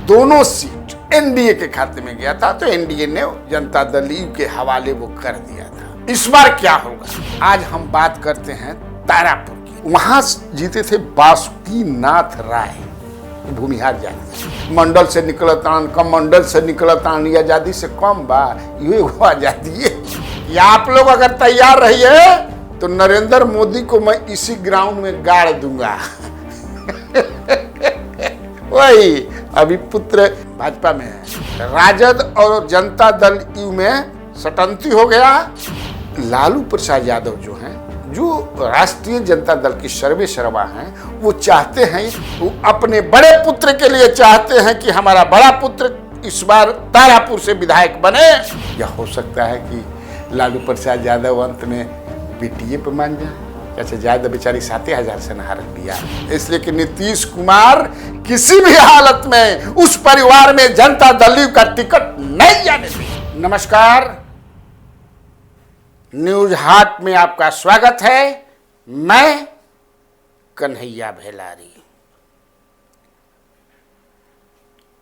दोनों seat NDA के खाते में गया था, तो एनडीए ने जनता दल यू के हवाले वो कर दिया था। इस बार क्या होगा, आज हम बात करते हैं तारापुर की। वहां जीते थे बासुकीनाथ राय, भूमिहार जाति, मंडल से निकलतान, कम मंडल से निकलतान, ये आजादी से कम बा, ये वो आजादी है। या आप लोग अगर तैयार रहिए तो नरेंद्र मोदी को मैं इसी ग्राउंड में गाड़ दूंगा। वही अभी पुत्र भाजपा में है, राजद और जनता दल यू में सटंती हो गया। लालू प्रसाद यादव जो हैं, जो राष्ट्रीय जनता दल की सर्वे सर्वा हैं, वो चाहते हैं, वो अपने बड़े पुत्र के लिए चाहते हैं कि हमारा बड़ा पुत्र इस बार तारापुर से विधायक बने। या हो सकता है कि लालू प्रसाद यादव अंत में बेटिए पे मान जाए। अच्छा, ज्यादा बेचारी 7,000 से नहारत दिया, इसलिए कि नीतीश कुमार किसी भी हालत में उस परिवार में जनता दल का टिकट नहीं जाने देंगे। नमस्कार, न्यूज हाट में आपका स्वागत है। मैं कन्हैया भेलारी।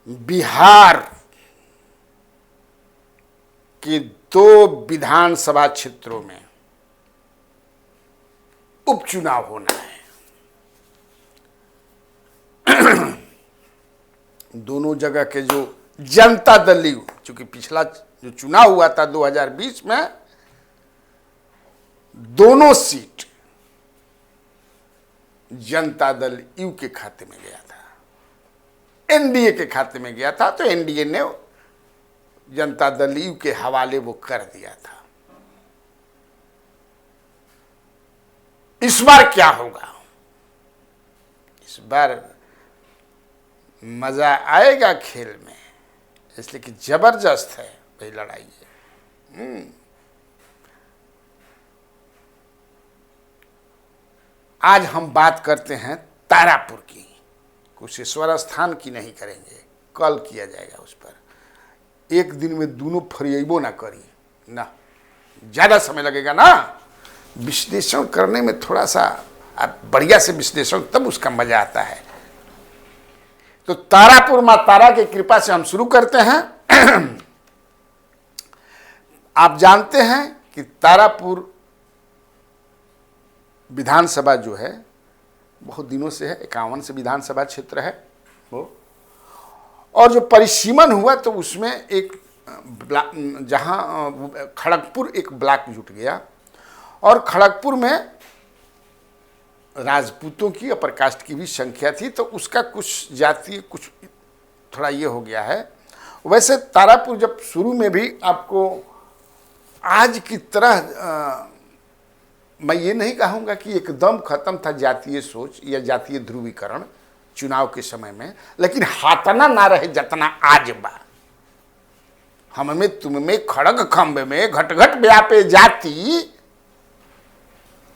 बिहार के 2 विधानसभा क्षेत्रों में उपचुनाव होना है। दोनों जगह के जो जनता दल यू, चूंकि पिछला जो चुनाव हुआ था 2020 में, दोनों सीट जनता दल यू के खाते में गया था, एनडीए के खाते में गया था, तो एनडीए ने जनता दल यू के हवाले वो कर दिया था। इस बार क्या होगा, इस बार मजा आएगा खेल में, इसलिए कि जबरदस्त है भाई लड़ाई है। आज हम बात करते हैं तारापुर की, कुशेश्वर स्थान की नहीं करेंगे, कल किया जाएगा उस पर। एक दिन में दोनों फरियाबो ना करी ना, ज्यादा समय लगेगा ना, विश्लेषण करने में थोड़ा सा बढ़िया से विश्लेषण, तब उसका मजा आता है। तो तारापुर मां तारा की कृपा से हम शुरू करते हैं। आप जानते हैं कि तारापुर विधानसभा जो है बहुत दिनों से है, 51 से विधानसभा क्षेत्र है वो, और जो परिसीमन हुआ तो उसमें एक जहां खड़गपुर एक ब्लॉक जुट गया, और खड़गपुर में राजपूतों की, अपर कास्ट की भी संख्या थी, तो उसका कुछ जातीय कुछ थोड़ा ये हो गया है। वैसे तारापुर जब शुरू में भी आपको आज की तरह मैं ये नहीं कहूँगा कि एकदम खत्म था जातीय सोच या जातीय ध्रुवीकरण चुनाव के समय में, लेकिन हाथना ना रहे जतना आज बा। हम में तुम में खड़ग खम्भ में घट घट व्यापे जाति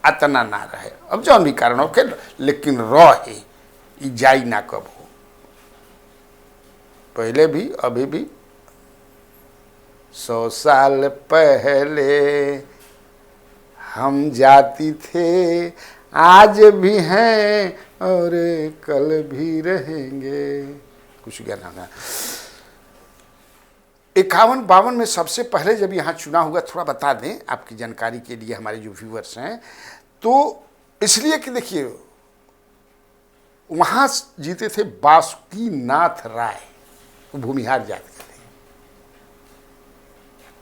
अतना ना रहे, अब जो भी कारण हो के, लेकिन रहे जाई ना कब हो। पहले भी अभी भी 100 साल पहले हम जाति थे, आज भी हैं और कल भी रहेंगे, कुछ गाना ना। 51-52 में सबसे पहले जब यहाँ चुनाव हुआ, थोड़ा बता दें आपकी जानकारी के लिए हमारे जो व्यूअर्स हैं, तो इसलिए कि देखिए वहां जीते थे बासुकीनाथ राय, भूमिहार जाति के थे।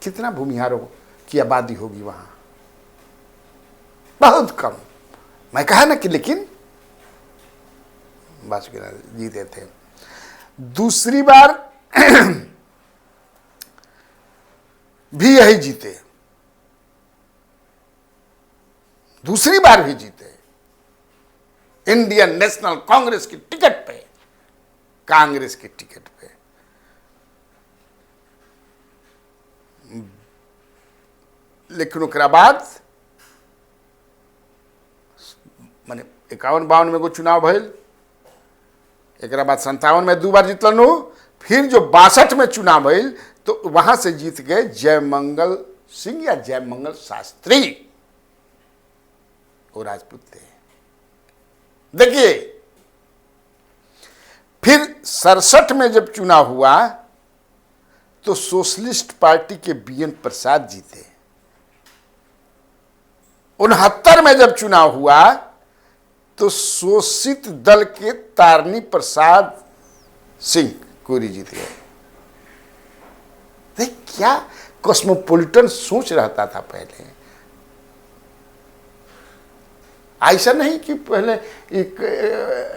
कितना भूमिहारों की आबादी होगी वहां, बहुत कम। मैं कहा ना कि लेकिन बासुकीनाथ जीते थे। दूसरी बार भी यही जीते, दूसरी बार भी जीते, इंडियन नेशनल कांग्रेस की टिकट पे, कांग्रेस की टिकट पे। लेकिन उसके बाद माने 51-52 में को चुनाव भइल, एक बाद 57 में 2 बार जीतलन, फिर जो 62 में चुनाव भइल तो वहां से जीत गए जयमंगल सिंह या जयमंगल शास्त्री, वो राजपूत थे। देखिए फिर 67 में जब चुनाव हुआ तो सोशलिस्ट पार्टी के बीएन प्रसाद जीते। 69 में जब चुनाव हुआ तो शोषित दल के तारनी प्रसाद सिंह कोरी जीत गए। देख क्या कॉस्मोपॉलिटन सोच रहता था पहले। ऐसा नहीं कि पहले एक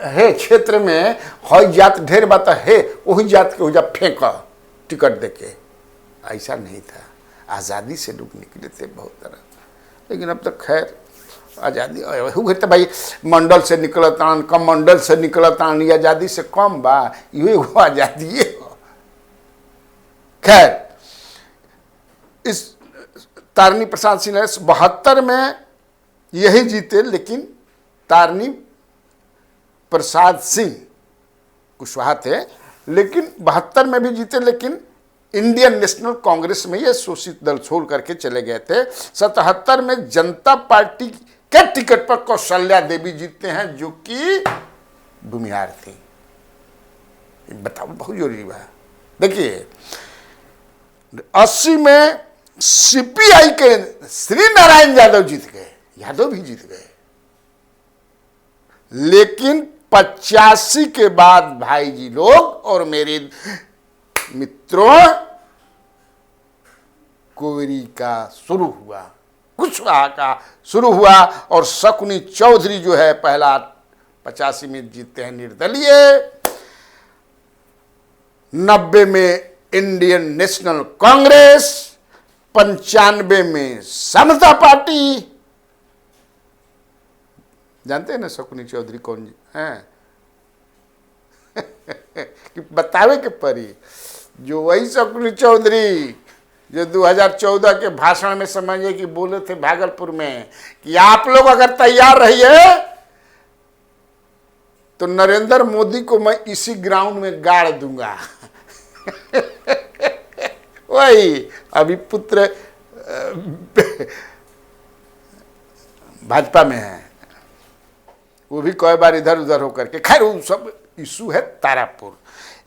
है क्षेत्र में हई जात ढेर बात है, वही जात के हो जा फेंक टिकट देके, ऐसा नहीं था। आज़ादी से लोग निकले थे बहुत तरह, लेकिन अब तक खैर आज़ादी तो भाई मंडल से निकलतान, कम मंडल से निकलतान, ये आज़ादी से कम बा, ये वो आज़ादी हो। खैर इस तारनी प्रसाद सिंह 72 में यही जीते, लेकिन तारनी प्रसाद सिंह कुशवाहा थे, लेकिन 72 में भी जीते, लेकिन इंडियन नेशनल कांग्रेस में ये शोषित दल छोड़ करके चले गए थे। 77 में जनता पार्टी के टिकट पर कौशल्या देवी जीतते हैं, जो कि भूमिहार थी। बताओ बहुत जरूरी बात। देखिए 80 में सीपीआई के श्री नारायण यादव जीत गए, यादव भी जीत गए, लेकिन 85 के बाद भाई जी लोग और मेरे मित्रों कोरी का शुरू हुआ, कुशवाहा का शुरू हुआ, और शकुनी चौधरी जो है पहला 85 में जीतते हैं निर्दलीय। 90 में इंडियन नेशनल कांग्रेस, 95 में समता पार्टी। जानते हैं ना शकुनी चौधरी कौन हैं? कि बतावे के परी, जो वही शकुनी चौधरी जो 2014 के भाषण में समझिए कि बोले थे भागलपुर में कि आप लोग अगर तैयार रहिए तो नरेंद्र मोदी को मैं इसी ग्राउंड में गाड़ दूंगा। वही अभी पुत्र भाजपा में है, वो भी कई बार इधर उधर होकर के। खैर वो सब इशू है तारापुर।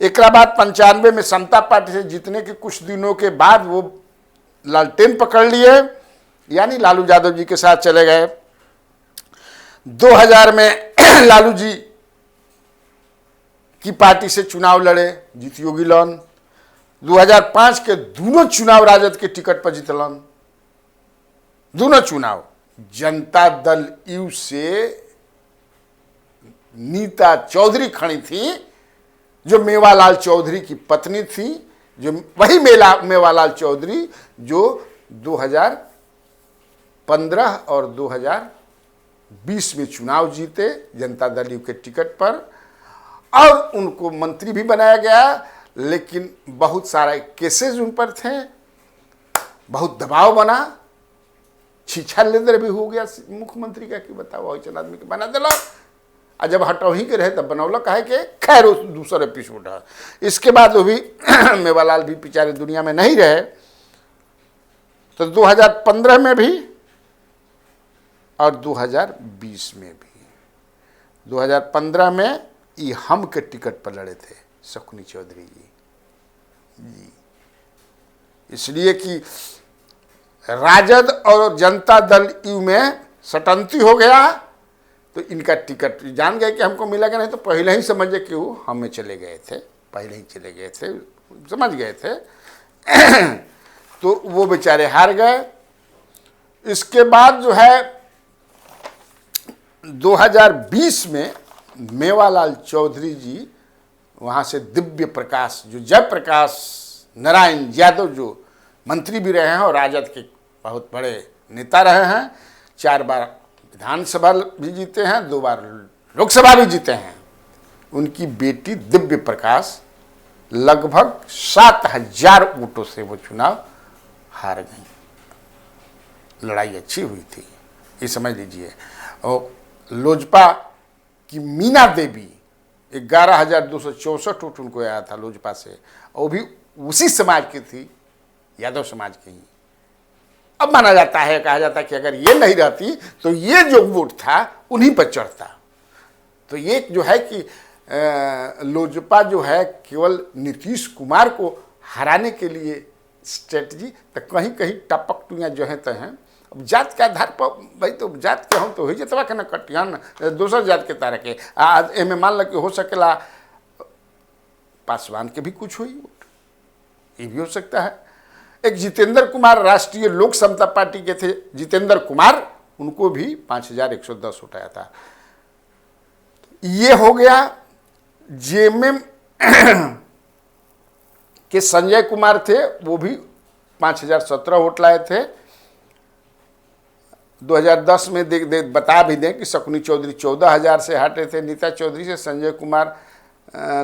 एक बाद 95 में समता पार्टी से जीतने के कुछ दिनों के बाद वो लालटेन पकड़ लिए, यानी लालू यादव जी के साथ चले गए। 2000 में लालू जी की पार्टी से चुनाव लड़े, जीत योगी लन। 2005 के दोनों चुनाव राजद के टिकट पर जीतलन, दोनों चुनाव। जनता दल यू से नीता चौधरी खड़ी थी, जो मेवालाल चौधरी की पत्नी थी, जो वही मेवालाल चौधरी जो 2015 और 2020 में चुनाव जीते जनता दल यू के टिकट पर, और उनको मंत्री भी बनाया गया, लेकिन बहुत सारे केसेस उन पर थे, बहुत दबाव बना, छीछा लेदर भी हो गया मुख्यमंत्री का कि बताओ ऐसा आदमी के बना दिला, और जब हटो ही के रहे तब बनौलक है कि खैर उस दूसरा एपिसोड है। इसके बाद वो भी मेवालाल भी बेचारे दुनिया में नहीं रहे, तो 2015 में भी और 2020 में भी। 2015 में ये हम के टिकट पर लड़े थे शकुनी चौधरी जी, इसलिए कि राजद और जनता दल यू में सटंती हो गया, तो इनका टिकट जान गए कि हमको मिलेगा नहीं, तो पहले ही समझे कि वो हमें चले गए थे, पहले ही चले गए थे, समझ गए थे। तो वो बेचारे हार गए। इसके बाद जो है 2020 में मेवालाल चौधरी जी वहाँ से दिव्य प्रकाश, जो जयप्रकाश नारायण यादव जो मंत्री भी रहे हैं और राजद के बहुत बड़े नेता रहे हैं, 4 बार विधानसभा भी जीते हैं, 2 बार लोकसभा भी जीते हैं, उनकी बेटी दिव्य प्रकाश लगभग 7000 वोटों से वो चुनाव हार गई। लड़ाई अच्छी हुई थी, ये समझ लीजिए। और लोजपा की मीना देवी 11,264 वोट उनको आया था लोजपा से, और भी उसी समाज की थी, यादव समाज की ही। अब माना जाता है, कहा जाता है कि अगर ये नहीं रहती तो ये जो वोट था उन्हीं पर चढ़ता। तो ये जो है कि लोजपा जो है केवल नीतीश कुमार को हराने के लिए स्ट्रेटजी, तो कहीं कहीं टपक टुइयाँ जो हैं तो हैं। अब जात के आधार पर भाई तो जात के हम तो हो जतवा के न कटियन दोसर जात के तारा के आज एमे मान ल कि हो सकेला पासवान के भी कुछ हुई, ये भी हो सकता है। एक जितेंद्र कुमार राष्ट्रीय लोक समता पार्टी के थे, जितेंद्र कुमार, उनको भी 5110 उठाया था। ये हो गया। जेएमएम के संजय कुमार थे, वो भी 5017 वोट लाए थे। 2010 में बता भी दें कि शकुनी चौधरी 14,000 से हटे थे नीता चौधरी से। संजय कुमार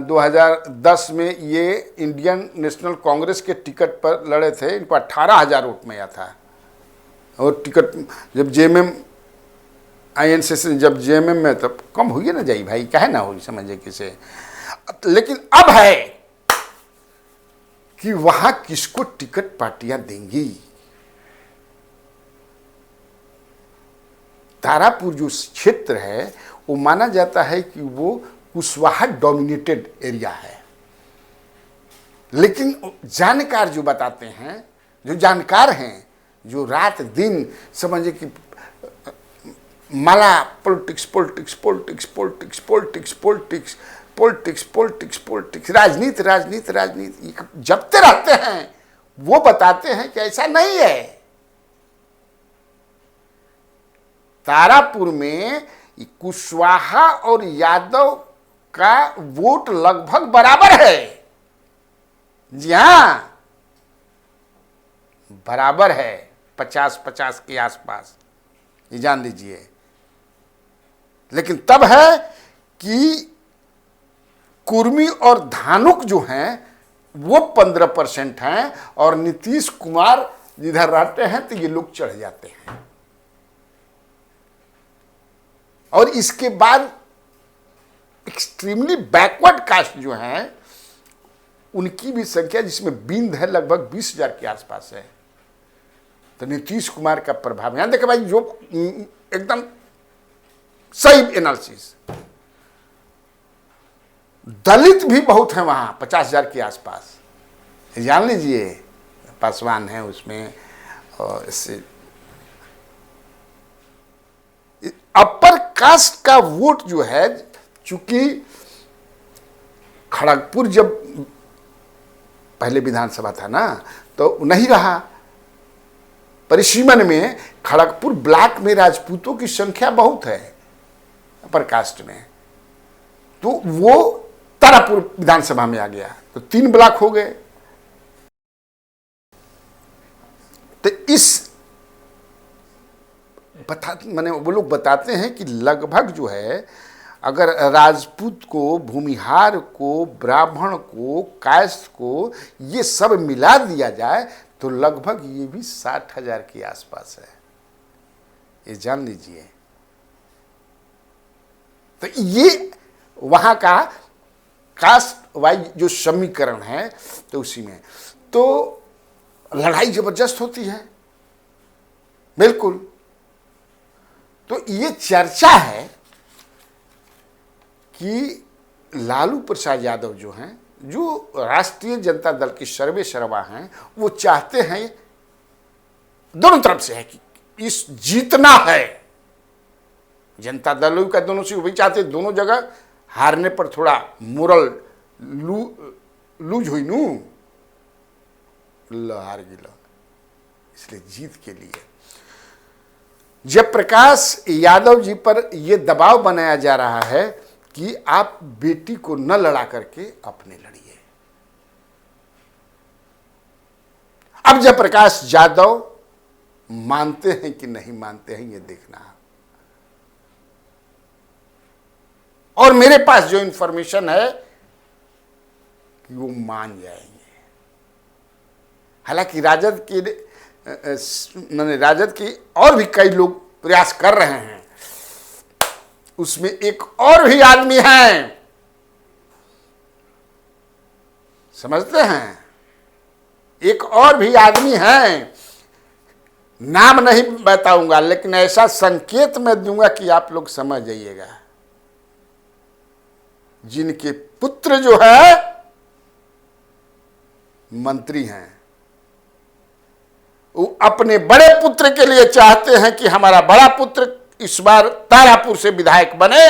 2010 में ये इंडियन नेशनल कांग्रेस के टिकट पर लड़े थे, इनको 18,000 वोट में आया था। और टिकट जब जेएमएम INC से जब जेएमएम में तब कम हुई ना जाई भाई, कहे ना हुई समझे किसे। लेकिन अब है कि वहां किसको टिकट पार्टियां देंगी। तारापुर जो क्षेत्र है वो माना जाता है कि वो कुशवाहा डोमिनेटेड एरिया है, लेकिन जानकार जो बताते हैं, जो जानकार हैं, जो रात दिन समझे कि माला politics politics politics politics politics politics politics politics politics राजनीति राजनीति राजनीति जपते रहते हैं, वो बताते हैं कि ऐसा नहीं है। तारापुर में कुशवाहा और यादव का वोट लगभग बराबर है। जी हां, बराबर है, 50-50 के आसपास, ये जान लीजिए। लेकिन तब है कि कुर्मी और धानुक जो हैं वो 15% हैं, और नीतीश कुमार जिधर रहते हैं तो ये लोग चढ़ जाते हैं। और इसके बाद एक्सट्रीमली बैकवर्ड कास्ट जो हैं उनकी भी संख्या, जिसमें बिंद है, लगभग 20,000 के आसपास है। तो नीतीश कुमार का प्रभाव यहां देखिए भाई, जो एकदम सही एनालिसिस। दलित भी बहुत हैं वहां, 50,000 के आसपास, जान लीजिए। पासवान है उसमें, और इससे अपर कास्ट का वोट जो है, चूंकि खड़गपुर जब पहले विधानसभा था ना तो नहीं रहा, परिसीमन में खड़गपुर ब्लॉक में राजपूतों की संख्या बहुत है अपर कास्ट में, तो वो तारापुर विधानसभा में आ गया, तो 3 ब्लॉक हो गए। तो इस माने वो लोग बताते हैं कि लगभग जो है, अगर राजपूत को, भूमिहार को, ब्राह्मण को, कायस्थ को, ये सब मिला दिया जाए तो लगभग ये भी 60,000 के आसपास है, ये जान लीजिए। तो ये वहां का कास्ट वाइज जो समीकरण है, तो उसी में तो लड़ाई जबरदस्त होती है, बिल्कुल। तो ये चर्चा है कि लालू प्रसाद यादव जो हैं, जो राष्ट्रीय जनता दल के सर्वे सर्वा हैं, वो चाहते हैं, दोनों तरफ से है कि इस जीतना है। जनता दल का दोनों से वही चाहते, दोनों जगह हारने पर थोड़ा मोरल लूज हुई नू, हार गिला, इसलिए जीत के लिए जयप्रकाश यादव जी पर यह दबाव बनाया जा रहा है कि आप बेटी को न लड़ा करके अपने लड़िए। अब जयप्रकाश यादव मानते हैं कि नहीं मानते हैं, ये देखना है। और मेरे पास जो इंफॉर्मेशन है कि वो मान जाएंगे। हालांकि राजद के और भी कई लोग प्रयास कर रहे हैं। उसमें एक और भी आदमी है, समझते हैं, एक और भी आदमी है, नाम नहीं बताऊंगा, लेकिन ऐसा संकेत मैं दूंगा कि आप लोग समझ जाइएगा। जिनके पुत्र जो है मंत्री हैं, वो अपने बड़े पुत्र के लिए चाहते हैं कि हमारा बड़ा पुत्र इस बार तारापुर से विधायक बने।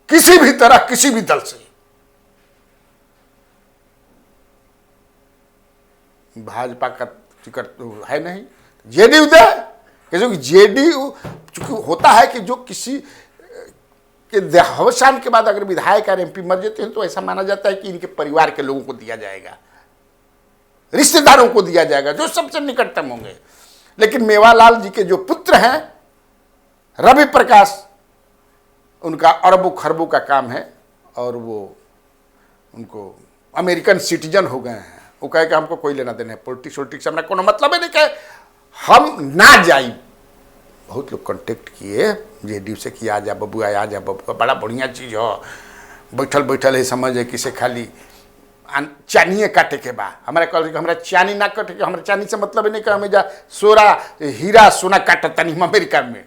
किसी भी तरह, किसी भी दल से। भाजपा का टिकट तो है नहीं, जेडीयू दे, क्योंकि जेडीयू चूंकि होता है कि जो किसी के देहावसान के बाद अगर विधायक और एमपी मर जाते हैं तो ऐसा माना जाता है कि इनके परिवार के लोगों को दिया जाएगा, रिश्तेदारों को दिया जाएगा, जो सबसे निकटतम होंगे। लेकिन मेवालाल जी के जो पुत्र हैं रवि प्रकाश, उनका अरबों खरबों का काम है और वो उनको अमेरिकन सिटीजन हो गए हैं। वो कहे कि हमको कोई लेना देना है पॉलिटिक्स से, हमारा कोनो मतलब है नहीं, कहे हम ना जाई। बहुत लोग कांटेक्ट किए जेडीयू से कि आ जा बबुआ, आ जा बबुआ, बड़ा बढ़िया चीज़ हो, बैठल बैठल है समझे कि से खाली चानिए काटे के बा। हमारा कल हमारा चानी ना काटे के, हमारा चानी से मतलब नहीं कि हमें जा सोरा हीरा सोना काटता नहीं अमेरिका में,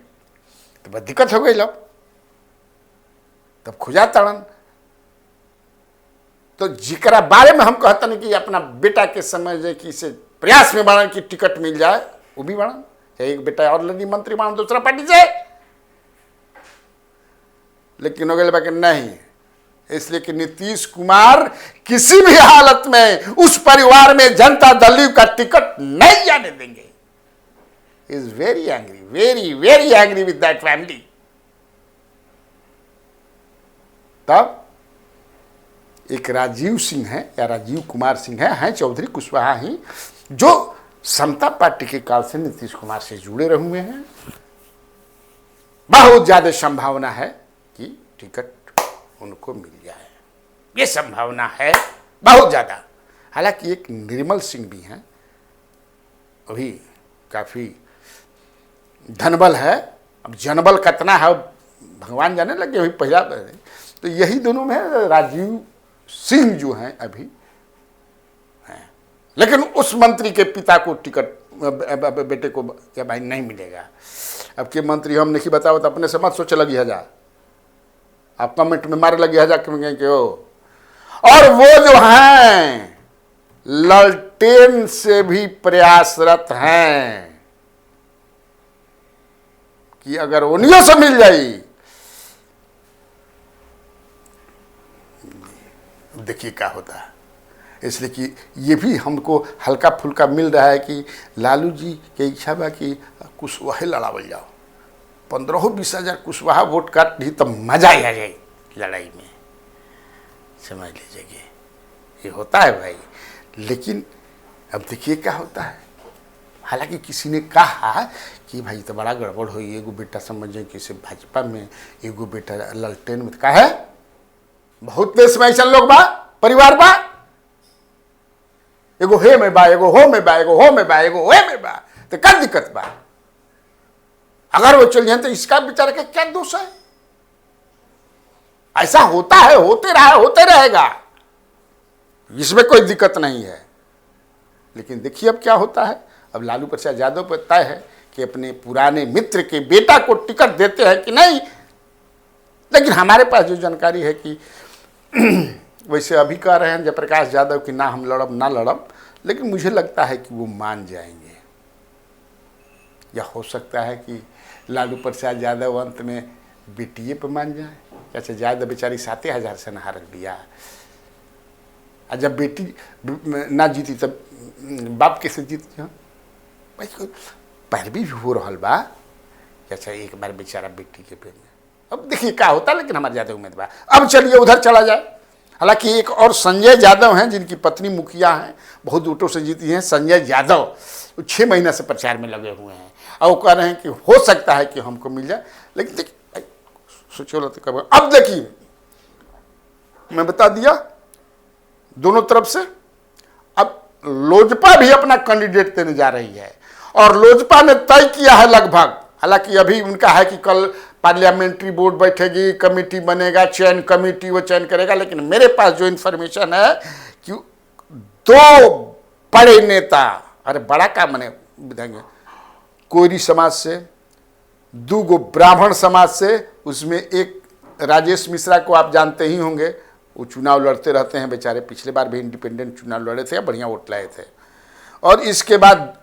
तो बस दिक्कत हो गई। लोग तब खुजा तड़न। तो जिकरा बारे में हम कहते नहीं कि अपना बेटा के समझे कि इसे प्रयास में बढ़न की टिकट मिल जाए, वो भी बढ़न। एक बेटा ऑलरेडी मंत्री बना दूसरा पार्टी से, लेकिन हो गए बाकी नहीं, इसलिए कि नीतीश कुमार किसी भी हालत में उस परिवार में जनता दल का टिकट नहीं जाने देंगे। Is very angry, very very angry with that family. तब एक राजीव सिंह है या राजीव कुमार सिंह है चौधरी कुशवाहा ही, जो समता पार्टी के काल से नीतीश कुमार से जुड़े रहे हुए हैं। बहुत ज्यादा संभावना है कि टिकट उनको मिल जाए, ये संभावना है बहुत ज्यादा। हालांकि एक निर्मल सिंह भी हैं, अभी काफी धनबल है, अब जनबल कितना है भगवान जाने लगे, अभी पहला। तो यही दोनों में राजीव सिंह जो हैं अभी हैं, लेकिन उस मंत्री के पिता को टिकट बेटे को क्या भाई नहीं मिलेगा। अब के मंत्री हम नहीं बताओ तो अपने से मत सोचे लगी हजार, आप कमेंट में मारे लगी हजार कि हो। और वो जो हैं ललटेन से भी प्रयासरत हैं कि अगर उन्हीं से मिल जाए। देखिए क्या होता है, इसलिए कि ये भी हमको हल्का फुल्का मिल रहा है कि लालू जी के इच्छा बा कि कुशवाहा लड़ावल जाओ, 15-20 हजार कुशवाहा वोट काट दी तो मजा आ जाए लड़ाई में, समझ लीजिए ये होता है भाई। लेकिन अब देखिए क्या होता है। हालांकि किसी ने कहा कि भाई तो बड़ा गड़बड़ हुई, एगो बेटा समझे कि से भाजपा में, एगो बेटा ललटेन में। कहा है बहुत देश में ऐसा लोग बा, परिवार बा, एगो हे में बा, एगो हो में बा, एगो हो में बा, एगो हे में बा, तो क्या दिक्कत बा। अगर वो चल जाए तो इसका बेचारे का क्या दोष है। ऐसा होता है, होते रहा, होते रहेगा, इसमें कोई दिक्कत नहीं है। लेकिन देखिए अब क्या होता है। अब लालू प्रसाद यादव पर तय है कि अपने पुराने मित्र के बेटा को टिकट देते हैं कि नहीं। लेकिन हमारे पास जो जानकारी है कि वैसे अभी कह रहे हैं जयप्रकाश यादव कि ना हम लड़ब ना लड़ब, लेकिन मुझे लगता है कि वो मान जाएंगे। या हो सकता है कि लालू प्रसाद यादव अंत में बेटिए पे मान जाए। कैसे यादव बेचारी 7,000 से नहा रख दिया, और जब बेटी ना जीती तब बाप कैसे जीत भाई। पैरवी भी हो रहा बा। अच्छा एक बार बेचारा बेटी के पे, अब देखिए क्या होता है। लेकिन हमारे यादव उम्मीदवार, अब चलिए उधर चला जाए। हालांकि एक और संजय यादव हैं जिनकी पत्नी मुखिया हैं, बहुत वोटों से जीती हैं। संजय यादव 6 महीना से प्रचार में लगे हुए हैं और वो कह रहे हैं कि हो सकता है कि हमको मिल जाए। लेकिन देखिए सोचो तो कब। अब देखिए मैं बता दिया दोनों तरफ से। अब लोजपा भी अपना कैंडिडेट देने जा रही है और लोजपा ने तय किया है लगभग। हालांकि अभी उनका है कि कल पार्लियामेंट्री बोर्ड बैठेगी, कमेटी बनेगा, चयन कमेटी वो चयन करेगा। लेकिन मेरे पास जो इन्फॉर्मेशन है कि 2 बड़े नेता, अरे बड़ा काम मने बताएंगे, कोयरी समाज से दो गो ब्राह्मण समाज से, उसमें एक राजेश मिश्रा को आप जानते ही होंगे, वो चुनाव लड़ते रहते हैं बेचारे, पिछले बार भी इंडिपेंडेंट चुनाव लड़े थे, बढ़िया वोट लाए थे। और इसके बाद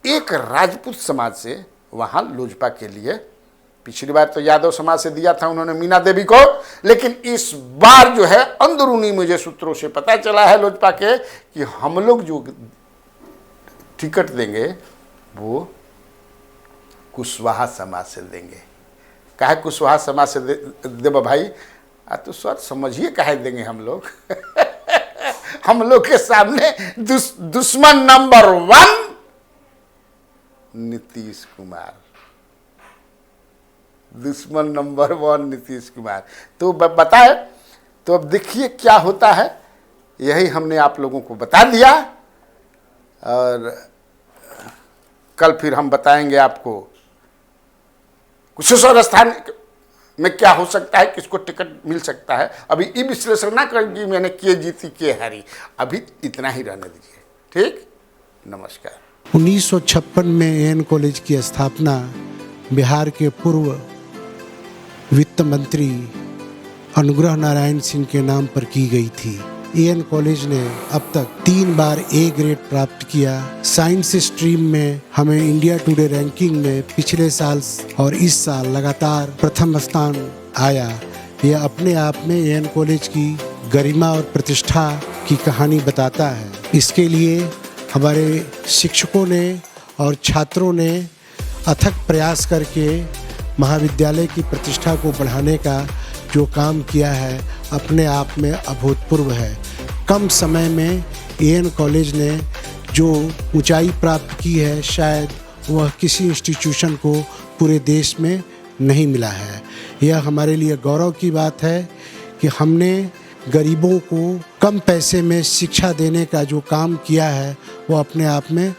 एक राजपूत समाज से वहाँ लोजपा के लिए, पिछली बार तो यादव समाज से दिया था उन्होंने मीना देवी को, लेकिन इस बार जो है अंदरूनी मुझे सूत्रों से पता चला है लोजपा के कि हम लोग जो टिकट देंगे वो कुशवाहा समाज से देंगे। काहे कुशवाहा समाज से देव भाई? तो सर समझिए काहे देंगे हम लोग हम लोग के सामने दुश्मन नंबर 1 नीतीश कुमार, दुश्मन नंबर 1 नीतीश कुमार। तो बताए, तो अब देखिए क्या होता है, यही हमने आप लोगों को बता दिया, और कल फिर हम बताएंगे आपको कुशेश्वर स्थान में क्या हो सकता है, किसको टिकट मिल सकता है। अभी ये विश्लेषण ना करेंगे मैंने के जीती के हारी, अभी इतना ही रहने दीजिए। ठीक, नमस्कार। 1956 में एएन कॉलेज की स्थापना बिहार के पूर्व वित्त मंत्री अनुग्रह नारायण सिंह के नाम पर की गई थी। एएन कॉलेज ने अब तक 3 बार ए ग्रेड प्राप्त किया। साइंस स्ट्रीम में हमें इंडिया टुडे रैंकिंग में पिछले साल और इस साल लगातार प्रथम स्थान आया। यह अपने आप में एएन कॉलेज की गरिमा और प्रतिष्ठा की कहानी बताता है। इसके लिए हमारे शिक्षकों ने और छात्रों ने अथक प्रयास करके महाविद्यालय की प्रतिष्ठा को बढ़ाने का जो काम किया है अपने आप में अभूतपूर्व है। कम समय में एएन कॉलेज ने जो ऊंचाई प्राप्त की है शायद वह किसी इंस्टीट्यूशन को पूरे देश में नहीं मिला है। यह हमारे लिए गौरव की बात है कि हमने गरीबों को कम पैसे में शिक्षा देने का जो काम किया है वो अपने आप में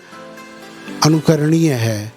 अनुकरणीय है।